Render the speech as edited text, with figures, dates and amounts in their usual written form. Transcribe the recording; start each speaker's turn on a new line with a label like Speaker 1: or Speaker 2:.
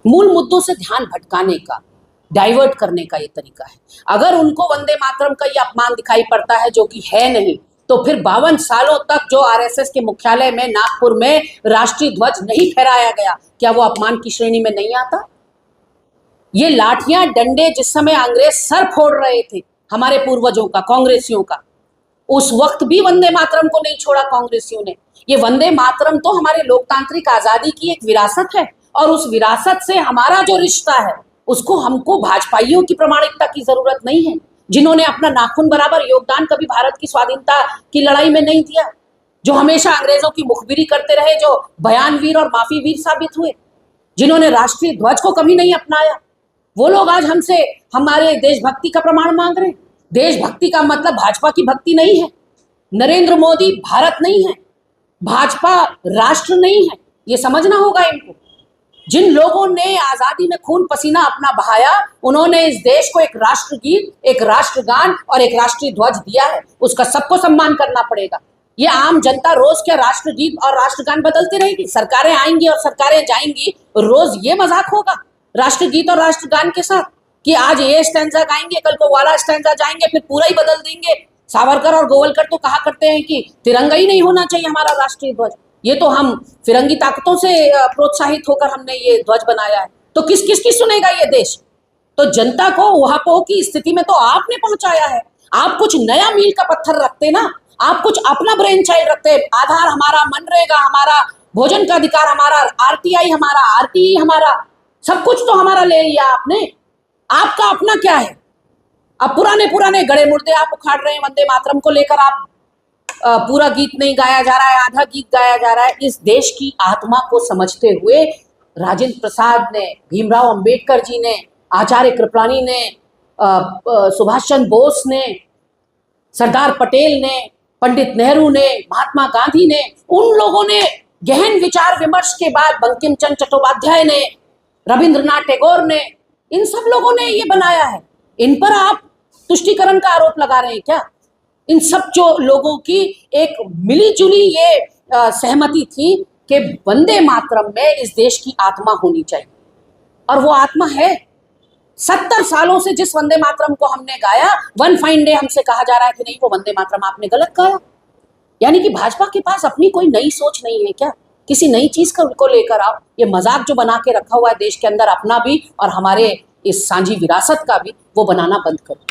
Speaker 1: मूल मुद्दों से ध्यान भटकाने का, डाइवर्ट करने का ये तरीका है। अगर उनको वंदे मातरम का ये अपमान दिखाई पड़ता है, जो कि है नहीं, तो फिर 52 सालों तक जो आरएसएस के मुख्यालय में नागपुर में राष्ट्रीय ध्वज नहीं फहराया गया, क्या वो अपमान की श्रेणी में नहीं आता? ये लाठियां डंडे जिस समय अंग्रेज सर फोड़ रहे थे हमारे पूर्वजों का, कांग्रेसियों का, उस वक्त भी वंदे मातरम को नहीं छोड़ा कांग्रेसियों ने। ये वंदे मातरम तो हमारे लोकतांत्रिक आजादी की एक विरासत है, और उस विरासत से हमारा जो रिश्ता है उसको हमको भाजपाइयों की प्रामाणिकता की जरूरत नहीं है, जिन्होंने अपना नाखून बराबर योगदान कभी भारत की स्वाधीनता की लड़ाई में नहीं दिया, जो हमेशा अंग्रेजों की मुखबिरी करते रहे, जो बयानवीर और माफी वीर साबित हुए, जिन्होंने राष्ट्रीय ध्वज को कभी नहीं अपनाया। वो लोग आज हमसे हमारे देशभक्ति का प्रमाण मांग रहे हैं। देशभक्ति का मतलब भाजपा की भक्ति नहीं है, नरेंद्र मोदी भारत नहीं है, भाजपा राष्ट्र नहीं है, ये समझना होगा इनको। जिन लोगों ने आजादी में खून पसीना अपना बहाया, उन्होंने इस देश को एक राष्ट्रगीत, एक राष्ट्रगान और एक राष्ट्रीय ध्वज दिया है, उसका सबको सम्मान करना पड़ेगा। ये आम जनता रोज क्या राष्ट्रगीत और राष्ट्रगान बदलती रहेगी? सरकारें आएंगी और सरकारें जाएंगी, रोज ये मजाक होगा राष्ट्रगीत और राष्ट्रगान के साथ कि आज ये स्टैंजा गाएंगे, कल को वाला स्टैंजा जाएंगे, फिर पूरा ही बदल देंगे। सावरकर और गोवलकर तो कहा करते हैं कि तिरंगा ही नहीं होना चाहिए हमारा राष्ट्रीय ध्वज। ये तो हम फिरंगी ताकतों से प्रोत्साहित होकर हमने ये ध्वज बनाया है, तो किस किस की सुनेगा ये देश? तो जनता को वहां की स्थिति में तो आपने पहुंचाया है। आप कुछ नया मील का पत्थर रखते ना, आप कुछ अपना ब्रेन चाइल्ड रखते, आधार हमारा, मनरेगा हमारा, भोजन का अधिकार हमारा, आरटीआई हमारा, आरटीई हमारा, सब कुछ तो हमारा ले लिया आपने। आपका अपना क्या है? अब पुराने पुराने गड़े मुर्दे आप उखाड़ रहे हैं। वंदे मातरम को लेकर आप पूरा गीत नहीं गाया जा रहा है, आधा गीत गाया जा रहा है। इस देश की आत्मा को समझते हुए राजेंद्र प्रसाद ने, भीमराव अंबेडकर जी ने, आचार्य कृपलानी ने, सुभाष चंद्र बोस ने, सरदार पटेल ने, पंडित नेहरू ने, महात्मा गांधी ने, उन लोगों ने गहन विचार विमर्श के बाद, बंकिम चंद्र चट्टोपाध्याय ने, रविंद्रनाथ टैगोर ने, इन सब लोगों ने ये बनाया है। इन पर आप तुष्टीकरण का आरोप लगा रहे हैं क्या? इन सब जो लोगों की एक मिलीजुली ये सहमति थी कि वंदे मातरम में इस देश की आत्मा होनी चाहिए, और वो आत्मा है। 70 सालों से जिस वंदे मातरम को हमने गाया, वन फाइन डे हमसे कहा जा रहा है कि नहीं, वो वंदे मातरम आपने गलत गाया। यानी कि भाजपा के पास अपनी कोई नई सोच नहीं है क्या? किसी नई चीज को लेकर आओ। ये मजाक जो बना के रखा हुआ है देश के अंदर, अपना भी और हमारे इस सांझी विरासत का भी, वो बनाना बंद करो।